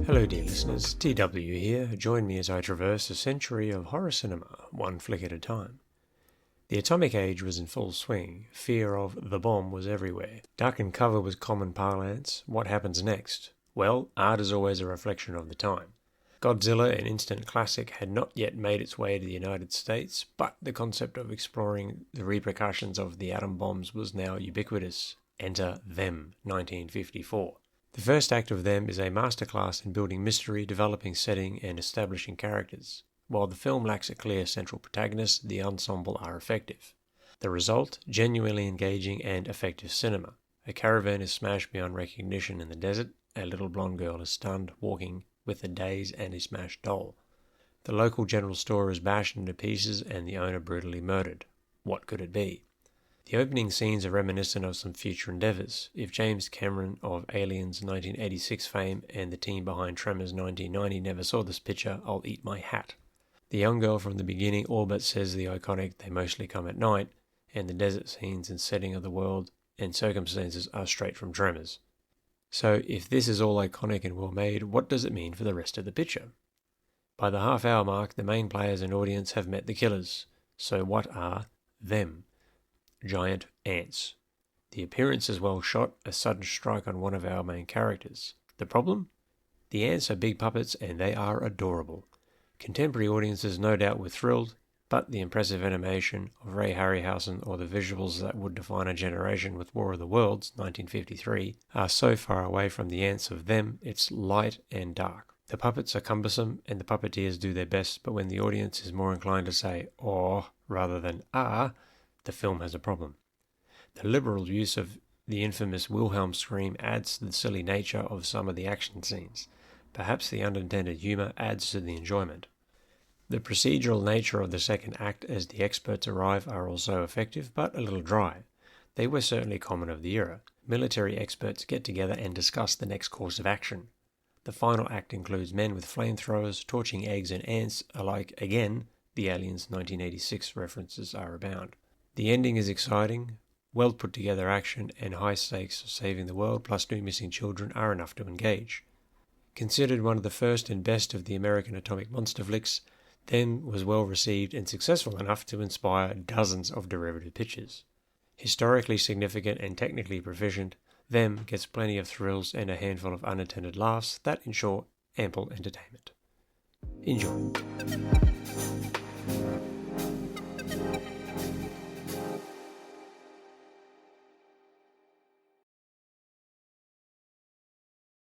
Hello dear listeners, TW here. Join me as I traverse a century of horror cinema, one flick at a time. The atomic age was in full swing. Fear of the bomb was everywhere. Duck and cover was common parlance. What happens next? Well, art is always a reflection of the time. Godzilla, an instant classic, had not yet made its way to the United States, but the concept of exploring the repercussions of the atom bombs was now ubiquitous. Enter Them, 1954. The first act of Them is a masterclass in building mystery, developing setting, and establishing characters. While the film lacks a clear central protagonist, the ensemble are effective. The result? Genuinely engaging and effective cinema. A caravan is smashed beyond recognition in the desert. A little blonde girl is stunned, walking with a daze and a smashed doll. The local general store is bashed into pieces and the owner brutally murdered. What could it be? The opening scenes are reminiscent of some future endeavours. If James Cameron of Aliens 1986 fame and the team behind Tremors 1990 never saw this picture, I'll eat my hat. The young girl from the beginning all but says the iconic "they mostly come at night," and the desert scenes and setting of the world and circumstances are straight from Tremors. So if this is all iconic and well made, what does it mean for the rest of the picture? By the half-hour mark, the main players and audience have met the killers. So what are them? Giant ants. The appearance is well shot, a sudden strike on one of our main characters. The problem? The ants are big puppets and they are adorable. Contemporary audiences no doubt were thrilled, but the impressive animation of Ray Harryhausen or the visuals that would define a generation with War of the Worlds, 1953, are so far away from the ants of Them, it's light and dark. The puppets are cumbersome and the puppeteers do their best, but when the audience is more inclined to say "oh" rather than "ah," the film has a problem. The liberal use of the infamous Wilhelm scream adds to the silly nature of some of the action scenes. Perhaps the unintended humour adds to the enjoyment. The procedural nature of the second act as the experts arrive are also effective, but a little dry. They were certainly common of the era. Military experts get together and discuss the next course of action. The final act includes men with flamethrowers, torching eggs and ants alike. Again, the Aliens 1986 references are abound. The ending is exciting. Well put together action and high stakes of saving the world plus 2 missing children are enough to engage. Considered one of the first and best of the American atomic monster flicks, Them was well received and successful enough to inspire dozens of derivative pictures. Historically significant and technically proficient, Them gets plenty of thrills and a handful of unintended laughs that ensure ample entertainment. Enjoy.